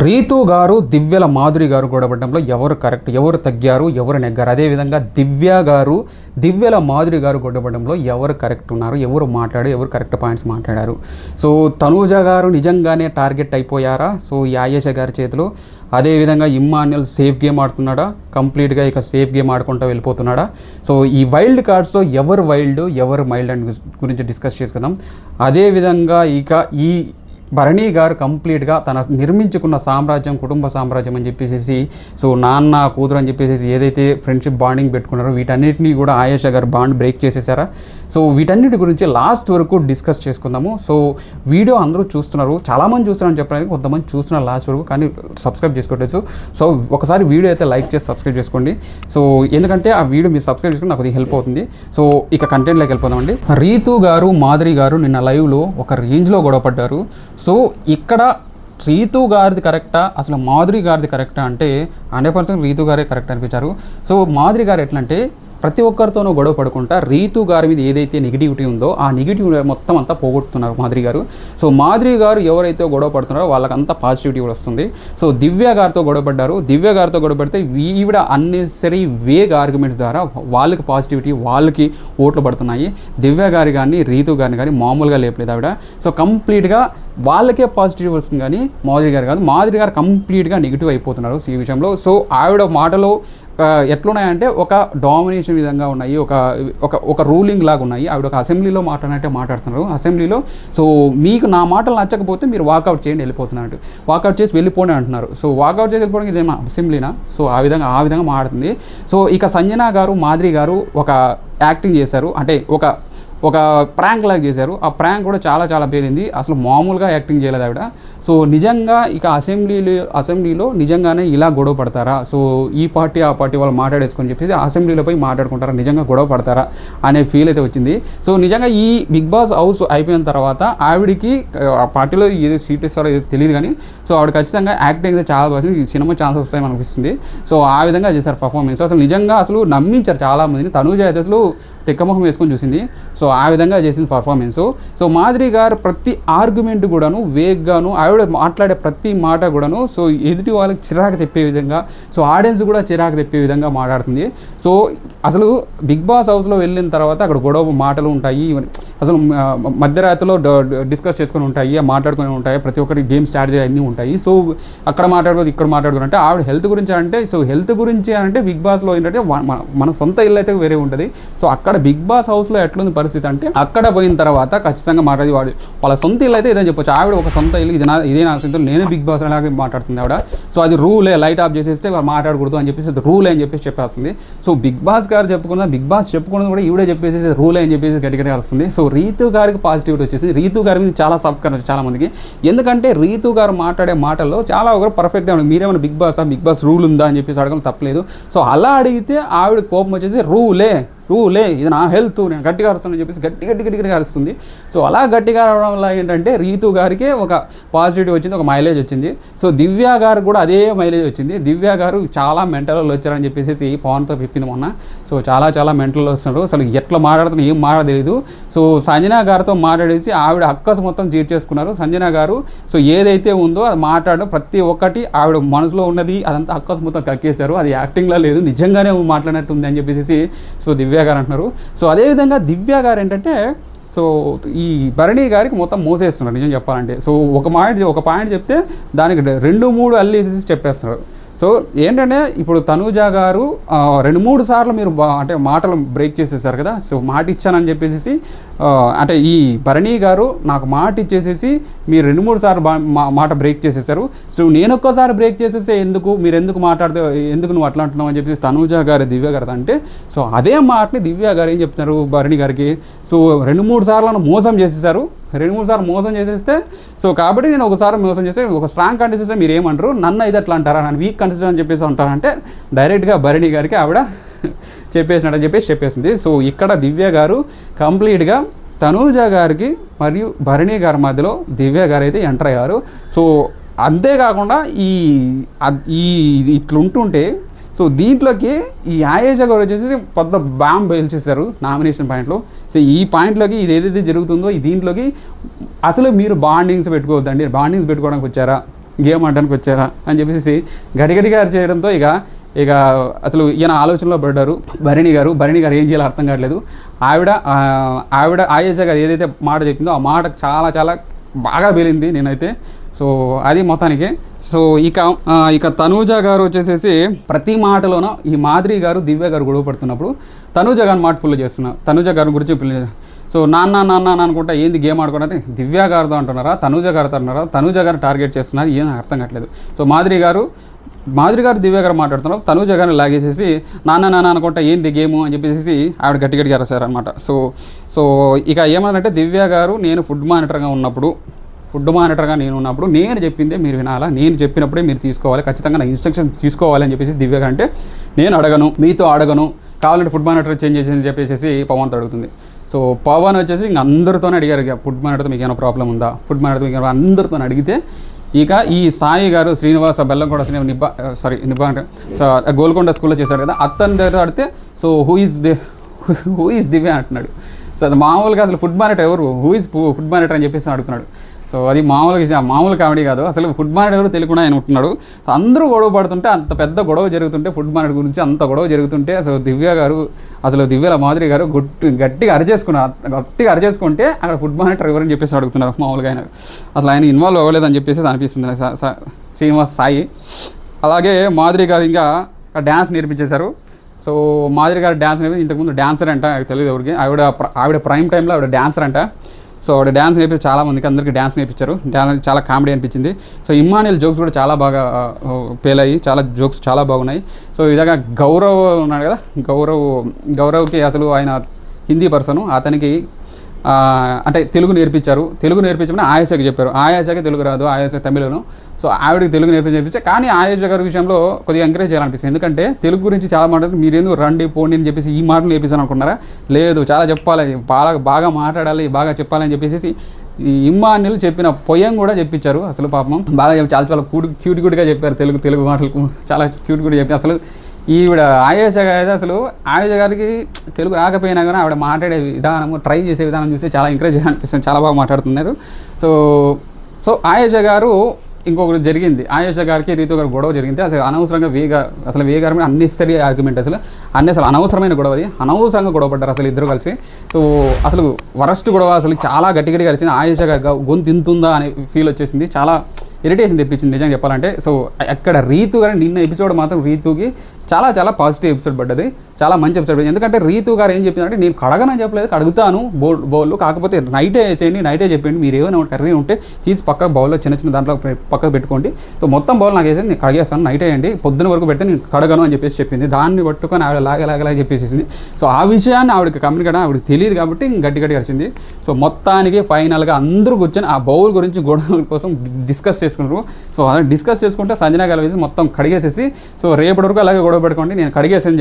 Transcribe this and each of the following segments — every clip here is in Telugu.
రీతు గారు దివ్యల మాధురి గారు గొడవపడడంలో ఎవరు కరెక్ట్, ఎవరు తగ్గారు, ఎవరు నెగ్గారు? అదేవిధంగా దివ్య గారు దివ్యల మాధురి గారు గొడవపడడంలో ఎవరు కరెక్ట్ ఉన్నారు, ఎవరు మాట్లాడారు, ఎవరు కరెక్ట్ పాయింట్స్ మాట్లాడారు? సో తనూజ గారు నిజంగానే టార్గెట్ అయిపోయారా సో ఈ ఆయేష గారి చేతిలో? అదేవిధంగా ఇమ్మాన్యుల్ సేఫ్ గేమ్ ఆడుతున్నాడా, కంప్లీట్గా ఇక సేఫ్ గేమ్ ఆడుకుంటూ వెళ్ళిపోతున్నాడా? సో ఈ వైల్డ్ కార్డ్స్లో ఎవరు వైల్డ్ ఎవరు మైల్డ్ అని గురించి డిస్కస్ చేసుకుందాం. అదేవిధంగా ఇక ఈ భరణి గారు కంప్లీట్గా తన నిర్మించుకున్న సామ్రాజ్యం, కుటుంబ సామ్రాజ్యం అని చెప్పేసి సో నాన్న కూతురు అని చెప్పేసి ఏదైతే ఫ్రెండ్షిప్ బాండింగ్ పెట్టుకున్నారో వీటన్నిటిని కూడా ఆయేష గారు బాండ్ బ్రేక్ చేసేసారా? సో వీటన్నిటి గురించి లాస్ట్ వరకు డిస్కస్ చేసుకుందాము. సో వీడియో అందరూ చూస్తున్నారు, చాలామంది చూస్తున్నారని చెప్పడానికి, కొంతమంది చూస్తున్నారు లాస్ట్ వరకు, కానీ సబ్స్క్రైబ్ చేసుకోవచ్చు. సో ఒకసారి వీడియో అయితే లైక్ చేసి సబ్స్క్రైబ్ చేసుకోండి. సో ఎందుకంటే ఆ వీడియో మీరు సబ్స్క్రైబ్ చేసుకుని నాకు అది హెల్ప్ అవుతుంది. సో ఇక కంటెంట్లోకి వెళ్ళిపోదామండి. రీతు గారు మాధురి గారు నిన్న లైవ్లో ఒక రేంజ్లో గొడవపడ్డారు. సో ఇక్కడ రీతు గారిది కరెక్టా, అసలు మాధురి గారిది కరెక్టా అంటే 100% రీతు గారే కరెక్ట్ అనిపించారు. సో మాధురి గారు ఎట్లా అంటే ప్రతి ఒక్కరితోనూ గొడవ పడుకుంటా రీతు గారి మీద ఏదైతే నెగిటివిటీ ఉందో ఆ నెగిటివ్ మొత్తం అంతా పోగొట్టుతున్నారు మాధురి గారు. సో మాధురి గారు ఎవరైతే గొడవ పడుతున్నారో వాళ్ళకంతా పాజిటివిటీ కూడా వస్తుంది. సో దివ్య గారితో గొడవ పడ్డారు. దివ్య గారితో గొడవ పడితే ఈవిడ అన్నెసరీ వేగ్ ఆర్గ్యుమెంట్స్ ద్వారా వాళ్ళకి పాజిటివిటీ, వాళ్ళకి ఓట్లు పడుతున్నాయి. దివ్య గారి కానీ రీతు గారిని కానీ మామూలుగా లేపలేదు ఆవిడ. సో కంప్లీట్గా వాళ్ళకే పాజిటివ్ వస్తుంది కానీ మాధురి గారు కాదు. మాధురి గారు కంప్లీట్గా నెగిటివ్ అయిపోతున్నారు ఈ విషయంలో. సో ఆవిడ మాటలో ఎట్లున్నాయంటే ఒక డామినేషన్ విధంగా ఉన్నాయి, ఒక రూలింగ్ లాగా ఉన్నాయి. ఆవిడ ఒక అసెంబ్లీలో మాట్లాడినట్టే మాట్లాడుతున్నారు. అసెంబ్లీలో సో మీకు నా మాటలు నచ్చకపోతే మీరు వాకౌట్ చేయండి వెళ్ళిపోతున్నట్టు, వాకౌట్ చేసి వెళ్ళిపోండి అంటున్నారు. సో వాకౌట్ చేసి వెళ్ళిపోవడానికి ఇదేమో అసెంబ్లీనా? సో ఆ విధంగా మాట్లాడుతుంది. సో ఇక సంజన గారు మాధురి గారు ఒక యాక్టింగ్ చేశారు, అంటే ఒక ప్రాంక్ లాగా చేశారు. ఆ ప్రాంక్ కూడా చాలా పేరింది. అసలు మామూలుగా యాక్టింగ్ చేయలేదు ఆవిడ. సో నిజంగా ఇక అసెంబ్లీలో నిజంగానే ఇలా గొడవ పడతారా? సో ఈ పార్టీ ఆ పార్టీ వాళ్ళు మాట్లాడేసుకొని చెప్పేసి అసెంబ్లీలో పోయి మాట్లాడుకుంటారా, నిజంగా గొడవ పడతారా అనే ఫీల్ అయితే వచ్చింది. సో నిజంగా ఈ బిగ్ బాస్ హౌస్ అయిపోయిన తర్వాత ఆవిడికి ఆ పార్టీలో ఏదో సీట్ ఇస్తారో ఏదో తెలియదు కానీ సో ఆవిడ ఖచ్చితంగా యాక్టింగ్ అయితే చాలా బాగా ఈ సినిమా ఛాన్సెస్ వస్తాయని అనిపిస్తుంది. సో ఆ విధంగా చేశారు పర్ఫార్మెన్స్. అసలు నిజంగా అసలు నమ్మించారు చాలామందిని. తనూజ అయితే అసలు తెక్కముఖం వేసుకొని చూసింది. సో ఆ విధంగా చేసింది పర్ఫార్మెన్స్. సో మాధురి గారు ప్రతి ఆర్గ్యుమెంట్ కూడాను వేగ్గాను, ఆవిడ మాట్లాడే ప్రతి మాట కూడాను సో ఎదుటి వాళ్ళకి చిరాకు తెప్పే విధంగా, సో ఆడియన్స్ కూడా చిరాకు తెప్పే విధంగా మాట్లాడుతుంది. సో అసలు బిగ్ బాస్ హౌస్లో వెళ్ళిన తర్వాత అక్కడ గొడవ మాటలు ఉంటాయి, అసలు మధ్యరాత్రిలో డిస్కస్ చేసుకొని ఉంటాయి, మాట్లాడుకొని ఉంటాయి, ప్రతి ఒక్కరి గేమ్ స్ట్రాటజీ అన్నీ ఉంటాయి. సో అక్కడ మాట్లాడుకోదు ఇక్కడ మాట్లాడుకుని అంటే ఆవిడ హెల్త్ గురించి అంటే, సో హెల్త్ గురించి అంటే బిగ్ బాస్లో ఏంటంటే మన సొంత ఇల్లు అయితే వేరే ఉంటుంది. సో అక్కడ బిగ్ బాస్ హౌస్లో ఎట్లుంది పరిస్థితి అంటే అక్కడ పోయిన తర్వాత ఖచ్చితంగా మాట్లాడి వాళ్ళ సొంత ఇల్లు అయితే ఏదని చెప్పొచ్చు. ఆవిడ ఒక సొంత ఇల్లు ఇదే నా సొంత, నేనే బిగ్ బాస్ అలాగే మాట్లాడుతుంది ఆవిడ. సో అది రూలే, లైట్ ఆఫ్ చేసేస్తే మాట్లాడకూడదు అని చెప్పేసి అది రూలే అని చెప్పేసి చెప్పేస్తుంది. సో బిగ్ బాస్ గారు బిగ్ బాస్ చెప్పుకున్నది కూడా ఈవిడే చెప్పేసి రూలే అని చెప్పేసి గట్టిగా వస్తుంది. సో రీతు గారికి పాజిటివిటీ వచ్చేసి రీతు గారి మీద చాలా సబ్స్క్రైబ్ చాలా మందికి. ఎందుకంటే రీతు గారు మాట్లాడే మాటల్లో చాలా ఒకరు పర్ఫెక్ట్గా ఉంది. మీరేమైనా బిగ్ బాస్ రూల్ ఉందా అని చెప్పేసి అడగడం తప్పలేదు. సో అలా అడిగితే ఆవిడ కోపం వచ్చేసి రూలే ఇది నా హెల్త్, నేను గట్టిగా అరుస్తానని చెప్పేసి గట్టిగా అరుస్తుంది. సో అలా గట్టిగా అరవడం వల్ల ఏంటంటే రీతు గారికి ఒక పాజిటివిటీ వచ్చింది, ఒక మైలేజ్ వచ్చింది. సో దివ్య గారు కూడా అదే మైలేజ్ వచ్చింది. దివ్య గారు చాలా మెంటల్లో వచ్చారని చెప్పేసి పవన్తో చెప్పింది మొన్న. సో చాలా మెంటల్లో వస్తున్నారు. అసలు ఎట్లా మాట్లాడుతున్నా ఏం మాట్లాడలేదు. సో సంజన గారితో మాట్లాడేసి ఆవిడ అక్కసు మొత్తం చేసుకున్నారు. సంజన గారు సో ఏదైతే ఉందో అది మాట్లాడడం ప్రతి ఒక్కటి ఆవిడ మనసులో ఉన్నది అదంతా అక్కసు మొత్తం కక్కేశారు. అది యాక్టింగ్లో లేదు, నిజంగానే మాట్లాడినట్టు ఉంది అని చెప్పేసి సో దివ్య గారు అంటున్నారు. సో అదేవిధంగా దివ్య గారు ఏంటంటే సో ఈ భరణి గారికి మొత్తం మోసేస్తున్నారు నిజం చెప్పాలంటే. సో ఒక పాయింట్ చెప్తే దానికి 2-3 అల్లేసి చెప్పేస్తున్నారు. సో ఏంటంటే ఇప్పుడు తనూజ గారు 2-3 సార్లు మీరు అంటే మాటలు బ్రేక్ చేసేసారు కదా. సో మాట ఇచ్చానని చెప్పేసి అంటే ఈ భరణి గారు నాకు మాట ఇచ్చేసేసి మీరు 2-3 సార్లు మాట బ్రేక్ చేసేసారు. సో నేను ఒక్కసారి బ్రేక్ చేసేస్తే మీరు ఎందుకు మాట్లాడితే ఎందుకు నువ్వు అట్లా అంటున్నావు అని చెప్పేసి తనూజ గారు దివ్య గారు అంటే సో అదే మాటని దివ్య గారు ఏం చెప్తున్నారు భరణి గారికి, సో 2-3 సార్లు మోసం చేసేసారు. 2-3 సార్లు మోసం చేసేస్తే సో కాబట్టి నేను ఒకసారి మోసం చేస్తే ఒక స్ట్రాంగ్ కంటెస్ట్ ఇస్తే మీరు ఏమంటారు, నన్ను అయితే అట్లా అంటారా, నన్ను వీక్ కంటెస్ట్ అని చెప్పేసి అంటారంటే డైరెక్ట్గా భరణి గారికి ఆవిడ చెప్పేసినట్టు చెప్పేసింది. సో ఇక్కడ దివ్య గారు కంప్లీట్గా తనూజ గారికి మరియు భరణి గారి మధ్యలో దివ్య గారు అయితే ఎంటర్ అయ్యారు. సో అంతేకాకుండా ఇట్లుంటుంటే సో దీంట్లోకి ఈ ఆయేష గారు వచ్చేసి పెద్ద బ్యామ్ బయలుచేశారు నామినేషన్ పాయింట్లో. సో ఈ పాయింట్లోకి ఇది ఏదైతే జరుగుతుందో దీంట్లోకి అసలు మీరు బాండింగ్స్ పెట్టుకోవద్దండి, బాండింగ్స్ పెట్టుకోవడానికి వచ్చారా, గేమ్ ఆడడానికి వచ్చారా అని చెప్పేసి గడిగడిగా చేయడంతో ఇక అసలు ఈయన ఆలోచనలో పడ్డారు భరణి గారు ఏం చేయాలో అర్థం కావట్లేదు. ఆవిడ ఆయేషా గారు ఏదైతే మాట చెప్పిందో ఆ మాట చాలా చాలా బాగా పేలింది నేనైతే. సో అది మొత్తానికి. సో ఇక తనూజ గారు వచ్చేసేసి ప్రతి మాటలోనూ ఈ మాధురి గారు దివ్య గారు గొడవ పడుతున్నప్పుడు తనూజ గారిని మాట ఫుల్ చేస్తున్నారు. తనూజ గారి గురించి సో నాన్న అనుకుంటా ఏంది గేమ్ ఆడుకుంటే దివ్య గారితో అంటున్నారా తనూజ గారితో అంటున్నారా, తనూజ గారు టార్గెట్ చేస్తున్నారు, ఏం అర్థం కావట్లేదు. సో మాధురి గారు దివ్య గారు మాట్లాడుతున్నారు, తనూజ గారిని లాగేసేసి నాన్న అనుకుంటా ఏంది గేము అని చెప్పేసి ఆవిడ గట్టిగా అరసారనమాట. సో ఇక ఏమన్నారంటే దివ్య గారు నేను ఫుడ్ మానిటర్గా ఉన్నప్పుడు నేను చెప్పిందే మీరు వినాలా, నేను చెప్పినప్పుడే మీరు తీసుకోవాలి, ఖచ్చితంగా నా ఇన్స్ట్రక్షన్స్ తీసుకోవాలి అని చెప్పేసి దివ్య గారు అంటే నేను అడగను, మీతో అడగను, కావాలంటే ఫుడ్ మానిటర్ చేంజ్ చేసి అని చెప్పేసి పవన్తో అడుగుతుంది. సో పవన్ వచ్చేసి ఇంక అందరితోనే అడిగారు, ఇక ఫుడ్ మానిటర్తో మీకు ఏమైనా ప్రాబ్లం ఉందా, ఫుడ్ మానిటర్తో మీకు అందరితో అడిగితే ఇక ఈ సాయి గారు శ్రీనివాస బెల్లంకొండ నిబ్బా అంటే గోల్కొండ స్కూల్లో చేశాడు కదా, అతని దగ్గర అడిగితే సో హూ ఈజ్ దివ్య అంటున్నాడు. సో అది మామూలుగా అసలు ఫుడ్ మానిటర్ ఎవరు, హూ ఈజ్ ఫుడ్ మానిటర్ అని చెప్పేసి అడుగుతున్నాడు. సో అది మామూలు కామెడీ కాదు, అసలు ఫుడ్ మానిటర్ ఎవరు తెలియకుండా ఆయన ఉంటున్నాడు. సో అందరూ గొడవ పడుతుంటే, అంత పెద్ద గొడవ జరుగుతుంటే, ఫుడ్ మానిటర్ గురించి అంత గొడవ జరుగుతుంటే అసలు దివ్యల మాధురి గారు గట్టిగా అరిచేసుకుంటే అక్కడ ఫుడ్ మానిటర్ ఎవరని చెప్పేసి అడుగుతున్నారు. మామూలుగా అసలు ఆయన ఇన్వాల్వ్ అవ్వలేదని చెప్పేసి అనిపిస్తుంది శ్రీనివాస్ సాయి. అలాగే మాధురి గారు ఇంకా డ్యాన్స్ నేర్పించేశారు. సో మాధురి గారు డ్యాన్స్ నేర్పి ఇంతకుముందు డ్యాన్సర్ అంట, తెలియదు ఎవరికి, ఆవిడ ప్రైమ్ టైంలో ఆవిడ డ్యాన్సర్ అంట. సో ఆవిడ డ్యాన్స్ నేర్పించి చాలా మందికి అందరికీ డ్యాన్స్ నేర్పించారు. డ్యాన్స్ చాలా కామెడీ అనిపించింది. సో ఇమ్మాన్యుయల్ జోక్స్ కూడా చాలా బాగా పేలాయి, చాలా జోక్స్ చాలా బాగున్నాయి. సో ఇలాగా గౌరవ్ ఉన్నాడు కదా, గౌరవ్కి అసలు ఆయన హిందీ పర్సను, అతనికి అంటే తెలుగు నేర్పించమని ఆయేషాకి చెప్పారు. ఆయేషాకి తెలుగు రాదు, ఆయేషా తమిళను. సో ఆవిడకి తెలుగు నేర్పించే, కానీ ఆయేషా గారి విషయంలో కొద్దిగా ఎంకరేజ్ చేయాలనిపిస్తుంది. ఎందుకంటే తెలుగు గురించి చాలా మాట్లాడుతుంది, మీరేందుకు రండి పోండి అని చెప్పేసి ఈ మాటలు నేర్పిస్తాను అనుకున్నారా, లేదు చాలా చెప్పాలి, బాగా మాట్లాడాలి, బాగా చెప్పాలని చెప్పేసి ఈ ఇమ్మాన్యుల్ చెప్పిన పొయ్యం కూడా చెప్పించారు. అసలు పాపం బాగా చాలా క్యూట్గా చెప్పారు, తెలుగు మాటలు చాలా క్యూట్గా చెప్పారు. అసలు ఈవిడ ఆయేషా గారు అసలు ఆయేషా గారికి తెలుగు రాకపోయినా కానీ ఆవిడ మాట్లాడే విధానము, ట్రై చేసే విధానం చూస్తే చాలా ఎంకరేజ్ అనిపిస్తుంది, చాలా బాగా మాట్లాడుతున్నారు. సో ఆయేషా గారు ఇంకొకటి జరిగింది, ఆయేషా గారికి రీతు గారు గొడవ జరిగింది. అసలు అనవసరంగా వే గారి మీద అన్నెసరీ ఆర్గ్యుమెంట్, అసలు అనవసరమైన గొడవ, అది అనవసరంగా గొడవ పడ్డారు అసలు ఇద్దరు కలిసి. సో అసలు వరస్ట్ గొడవ, అసలు చాలా గట్టిగా వచ్చింది. ఆయేషా గారు గొంతు తింటుందా అనే ఫీల్ వచ్చేసింది, చాలా ఇరిటేషన్ తెప్పించింది నిజంగా చెప్పాలంటే. సో అక్కడ రీతు గారు నిన్న ఎపిసోడ్ మాత్రం రీతుకి చాలా పాజిటివ్ ఎపిసోడ్ పడ్డది, చాలా మంచి ఎపిసోడ్ పడ్డది. ఎందుకంటే రీతు గారు ఏం చెప్పిందంటే నేను కడగనని చెప్పలేదు, కడుగుతాను బౌల్, కాకపోతే నైటే చేయండి, నైటే చెప్పండి, మీరు ఏమైనా కర్రీ ఉంటే తీసి పక్క బౌల్లో చిన్న దాంట్లో పక్కకు పెట్టుకోండి, సో మొత్తం బౌల్ నాకు వేసేది నేను కడిగేస్తాను, నైట్ వేయండి, పొద్దున వరకు పెడితే నేను కడగను అని చెప్పేసి చెప్పింది. దాన్ని పట్టుకొని ఆవిడ లాగలాగలా చెప్పేసింది. సో ఆ విషయాన్ని ఆవిడకి కమ్యూనికేట్ ఆవిడకి తెలియదు కాబట్టి గట్టి వచ్చింది. సో మొత్తానికి ఫైనల్గా అందరూ కూర్చొని ఆ బౌల్ గురించి గొడవ కోసం డిస్కస్ చేసుకున్నారు. సో అలా డిస్కస్ చేసుకుంటే సంజన గారు వేసి మొత్తం కడిగేసేసి, సో రేపటి వరకు అలాగే గొడవ పెట్టుకోండి, నేను కడిగేసాను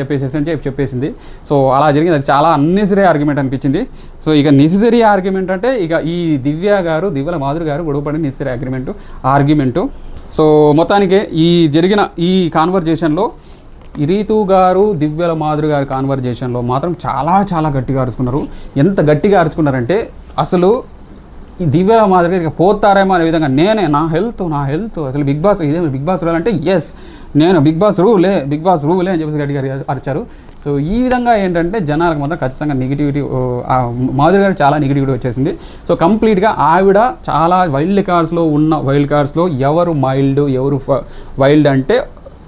చెప్పేసింది. సో అలా జరిగింది, అది చాలా అన్నెసరీ ఆర్గ్యుమెంట్ అనిపించింది. సో ఇక నెసెసరీ ఆర్గ్యుమెంట్ అంటే ఇక ఈ దివ్యల మాధురి గారు గొడవపడిన నెసెసరీ ఆర్గ్యుమెంటు. సో మొత్తానికి ఈ జరిగిన ఈ కాన్వర్జేషన్లో రీతు గారు దివ్యల మాధురి గారి కాన్వర్జేషన్లో మాత్రం చాలా గట్టిగా అరుచుకున్నారు. ఎంత గట్టిగా అరుచుకున్నారంటే అసలు ఈ దివ్యల మాధురి గారికి పోతారేమో అనే విధంగా నా హెల్త్ అసలు బిగ్ బాస్ రూల్ అంటే ఎస్ నేను బిగ్ బాస్ రూలే అని చెప్పేసి గట్టిగా అరిచారు. సో ఈ విధంగా ఏంటంటే జనాలకు మాత్రం ఖచ్చితంగా నెగిటివిటీ, మాధురి గారు చాలా నెగిటివిటీ వచ్చేసింది. సో కంప్లీట్గా ఆవిడ చాలా వైల్డ్ కార్డ్స్లో ఎవరు మైల్డ్ ఎవరు వైల్డ్ అంటే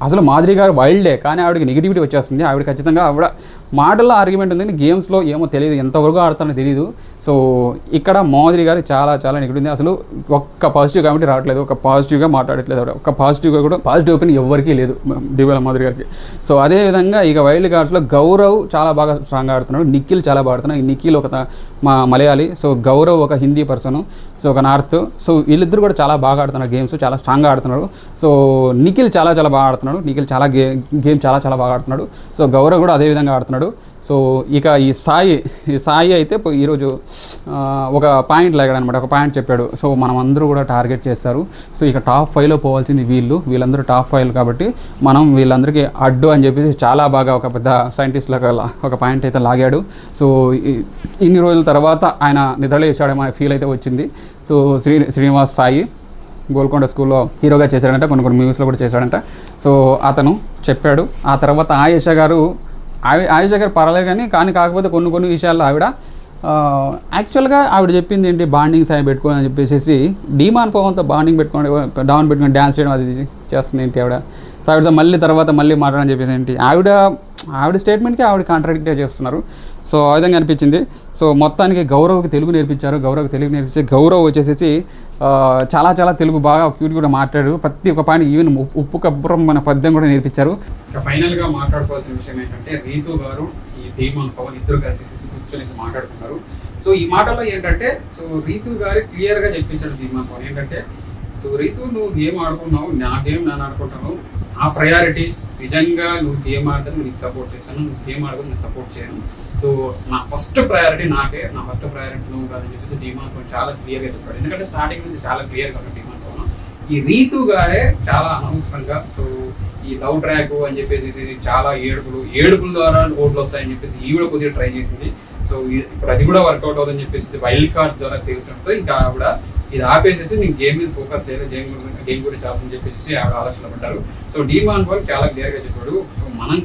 అసలు మాధురి గారు వైల్డే, కానీ ఆవిడకి నెగిటివిటీ వచ్చేస్తుంది. ఆవిడ ఖచ్చితంగా ఆవిడ మాటల్లో ఆర్గ్యుమెంట్ ఉంది, గేమ్స్లో ఏమో తెలియదు, ఎంతవరకు ఆడతానో తెలియదు. సో ఇక్కడ మాధురి గారు చాలా నెగిటివ్ ఉంది. అసలు ఒక్క పాజిటివ్ కామెంట్ రావట్లేదు, ఒక పాజిటివ్గా మాట్లాడట్లేదు ఆవిడ, ఒక పాజిటివ్గా కూడా పాజిటివ్ ఒపీనియన్ ఎవరికీ లేదు దివ్యల మాధురి గారికి. సో అదేవిధంగా ఇక వైల్డ్ కార్డ్స్లో గౌరవ్ చాలా బాగా స్ట్రాంగ్ ఆడుతున్నాడు, నిఖిల్ చాలా బాగా ఆడుతున్నాడు. నిఖిల్ ఒక మలయాళీ, సో గౌరవ్ ఒక హిందీ పర్సను, సో ఒక నార్త్. సో వీళ్ళిద్దరు కూడా చాలా బాగా ఆడుతున్నారు గేమ్స్, చాలా స్ట్రాంగ్గా ఆడుతున్నాడు. సో నిఖిల్ చాలా బాగా ఆడుతున్నాడు, నిఖిల్ చాలా గేమ్ చాలా బాగా ఆడుతున్నాడు. సో గౌరవ్ కూడా అదేవిధంగా ఆడుతున్నాడు. సో ఇక ఈ సాయి అయితే ఈరోజు ఒక పాయింట్ లాగాడనమాట, ఒక పాయింట్ చెప్పాడు. సో మనం అందరూ కూడా టార్గెట్ చేస్తారు, సో ఇక టాప్ 5లో పోవాల్సింది వీళ్ళందరూ టాప్ 5 కాబట్టి మనం వీళ్ళందరికీ అడ్డు అని చెప్పేసి చాలా బాగా ఒక పెద్ద సైంటిస్ట్ లాగా ఒక పాయింట్ అయితే లాగాడు. సో ఇన్ని రోజుల తర్వాత ఆయన నిద్రలేసాడేమో ఫీల్ అయితే వచ్చింది. సో శ్రీనివాస్ సాయి గోల్కొండ స్కూల్లో హీరోగా చేశాడంట, కొన్ని మూవీస్లో కూడా చేశాడంట. సో అతను చెప్పాడు. ఆ తర్వాత ఆయేషా గారు పర్వాలేదు కానీ కాకపోతే కొన్ని విషయాల్లో ఆవిడ యాక్చువల్గా ఆవిడ చెప్పింది ఏంటి, బాండింగ్ సాయి పెట్టుకోని అని చెప్పేసి డీమాన్ పవన్తో బాండింగ్ పెట్టుకొని డ్యాన్స్ చేయడం అది చేస్తుంది ఏంటి ఆవిడ. సో ఆవిడతో మళ్ళీ మాట్లాడని చెప్పేసి ఏంటి ఆవిడ స్టేట్మెంట్కి ఆవిడ కాంట్రాడిక్ట్గా చేస్తున్నారు. సో ఆ విధంగా అనిపించింది. సో మొత్తానికి గౌరవ్కి తెలుగు నేర్పించారు. గౌరవ్ వచ్చేసి చాలా తెలుగు బాగా క్యూట్ కూడా మాట్లాడారు. ప్రతి ఒక్క పాయింట్ ఈవెన్ ఉప్పు కబ్బరం మన పద్యం కూడా నేర్పించారు. ఇక ఫైనల్గా మాట్లాడుకోవాల్సిన విషయం ఏంటంటే రీతు గారు ఈ డీమాన్ పవన్ ఇద్దరు కలిసి కూర్చొని మాట్లాడుతున్నారు. సో ఈ మాటల్లో ఏంటంటే సో రీతు గారు క్లియర్గా చెప్పించాడు డీమాన్ పవన్ ఏంటంటే, సో రీతు నువ్వు గేమ్ ఆడుకున్నావు, నా గేమ్ నేను ఆడుకుంటాను, ఆ ప్రయారిటీ నిజంగా నువ్వు గేమ్ ఆడితే నీకు సపోర్ట్ చేస్తాను, నువ్వు గేమ్ ఆడుకుని నేను సపోర్ట్ చేయను. సో నా ఫస్ట్ ప్రయారిటీ నువ్వు కాదని చెప్పేసి డీమాన్ పవన్ చాలా క్లియర్గా చెప్పాడు. ఎందుకంటే స్టార్టింగ్ నుంచి చాలా క్లియర్గా ఉన్నాడు డీమాన్ పవన్. ఈ రీతు గారే చాలా అనవసరంగా సో ఈ లవ్ ట్రాక్ అని చెప్పేసి చాలా ఏడుపుల ద్వారా ఓట్లు వస్తాయని చెప్పేసి ఈవిడ కొద్దిగా ట్రై చేసింది. సో ఇప్పుడు అది కూడా వర్కౌట్ అవుతుందని చెప్పేసి వైల్డ్ కార్డ్స్ ద్వారా తెలిసినప్పుడు ఇంకా ఆవిడ ఇది ఆపేసేసి నేను గేమ్ మీద ఫోకస్ చేయాలి, గేమ్ గురించి ఆపని చెప్పేసి ఆవిడ ఆలోచన పడ్డారు. సో డీమాన్ పవన్ చాలా క్లియర్గా చెప్పాడు. సో మనం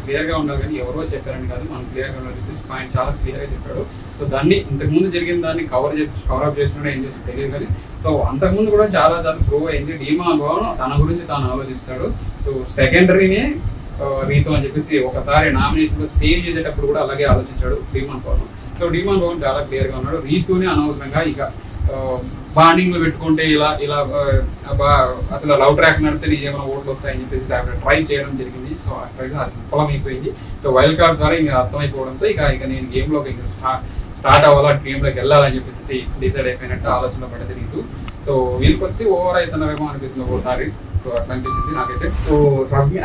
క్లియర్గా ఉండాలి కానీ ఎవరో చెప్పారని కాదు, మనం క్లియర్గా ఉండాలని చెప్పేసి పాయింట్ చాలా క్లియర్గా చెప్పాడు. సో దాన్ని ఇంతకుముందు జరిగిన దాన్ని కవర్ అప్ చేసినా ఏం చేస్తే తెలియదు కానీ సో అంతకుముందు కూడా చాలా ప్రూవ్ అయింది. డీమాన్ పవన్ తన గురించి తాను ఆలోచిస్తాడు. సో సెకండరీనే రీతు అని చెప్పేసి ఒకసారి నామినేషన్లో సేవ్ చేసేటప్పుడు కూడా అలాగే ఆలోచించాడు demon Pawan. So demon Pawan చాలా క్లియర్గా ఉన్నాడు. రీతుని అనవసరంగా ఇక బాండింగ్ లో పెట్టుకుంటే ఇలా అసలు లవ్ ట్రాక్ నడితే ఏమైనా ఓట్లు వస్తాయని చెప్పేసి అక్కడ ట్రై చేయడం జరిగింది. సో ఆ ట్రై అది విఫలం అయిపోయింది. సో వైల్డ్ కార్డ్ ద్వారా ఇంకా అర్థమైపోవడంతో ఇక నేను గేమ్ లోకి స్టార్ట్ అవ్వాలా, గేమ్ లోకి వెళ్ళాలని చెప్పేసి డిసైడ్ అయిపోయినట్టు ఆలోచన పడ్డది రీతు. సో వీళ్ళకి వచ్చి ఓవర్ అవుతున్నారేమో అనిపిస్తుంది ఒకసారి. సో అట్లా అనిపించింది నాకైతే. సో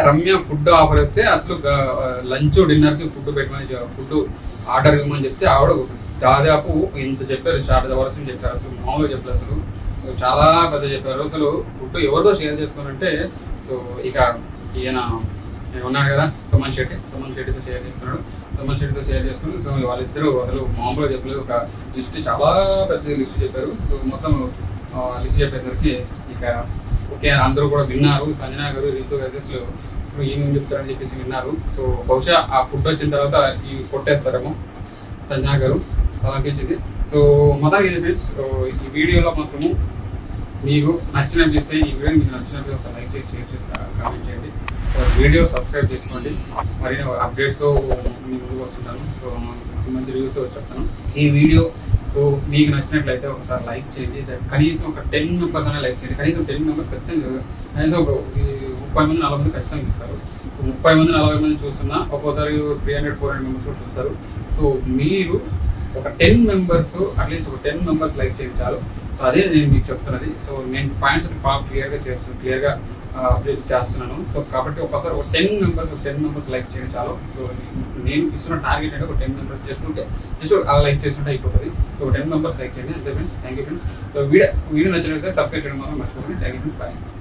రమ్య ఫుడ్ ఆఫర్ వస్తే అసలు లంచ్ డిన్నర్ కి ఫుడ్ ఆర్డర్ ఇవ్వమని చెప్తే ఆవిడ దాదాపు ఇంత చెప్పారు, చాలా వరకు చెప్పారు, అసలు మామూలుగా చెప్పారు. అసలు చాలా పెద్ద చెప్పారు. అసలు ఫుడ్ ఎవరితో షేర్ చేసుకోనంటే సో ఇక ఈయన ఉన్నాడు కదా సుమన్ శెట్టితో షేర్ చేసుకున్నాడు. సో వాళ్ళిద్దరూ అసలు మామూలుగా చెప్పలేదు. ఒక లిస్ట్ చాలా పెద్ద లిస్ట్ చెప్పారు. సో మొత్తం లిస్ట్ చెప్పేసరికి ఇక ఓకే అందరూ కూడా విన్నారు. సంజనా గారు రీతు గారు అసలు ఏమేమి చెప్తారని చెప్పేసి విన్నారు. సో బహుశా ఆ ఫుడ్ వచ్చిన తర్వాత ఇవి కొట్టేస్తారేమో సంజనా గారు అలా అనిపించింది. సో మొదటి ఫ్రెండ్స్ ఈ వీడియోలో మాత్రము మీకు నచ్చినట్టు ఈ వీడియో మీకు నచ్చినట్టు ఒక లైక్ చేసి షేర్ చేసి కామెంట్ చేయండి. సో వీడియో సబ్స్క్రైబ్ చేసుకోండి. మరిన్ని అప్డేట్స్తో మీ ముందుకు వస్తుంటాను. సో మంచి రివ్యూతో చెప్తాను. ఈ వీడియో సో మీకు నచ్చినట్లయితే ఒకసారి లైక్ చేయండి. కనీసం ఒక 10 మెంబర్స్ అనే లైక్ చేయండి. కనీసం 10 మెంబర్స్ ఖచ్చితంగా, కనీసం ఒక 30 మంది 40 మంది ఖచ్చితంగా చూస్తారు. 30 మంది 40 మంది చూస్తున్నా ఒక్కోసారి 300-400 మెంబర్స్ కూడా చూస్తారు. సో మీరు ఒక 10 మెంబర్స్ అట్లీస్ట్ ఒక 10 మెంబర్స్ లైక్ చేయండి చాలు. సో అదే నేను మీకు చెప్తున్నది. సో నేను పాయింట్స్ క్లియర్గా అప్డేట్ చేస్తున్నాను. సో కాబట్టి ఒకసారి ఒక 10 మెంబర్స్ లైక్ చేయండి చాలు. సో నేను ఇస్తున్న టార్గెట్ అంటే ఒక 10 మెంబర్స్ చేసుకుంటే జస్ట్ అలా లైక్ చేస్తుంటే అయిపోతుంది. సో 10 మెంబర్స్ లైక్ చేయండి అంతే friends. Thank you friends. So video నచ్చినట్లయితే సబ్స్క్రైబ్ చేయడం మాత్రం మర్చిపోకండి. Thank you friends. బాయ్.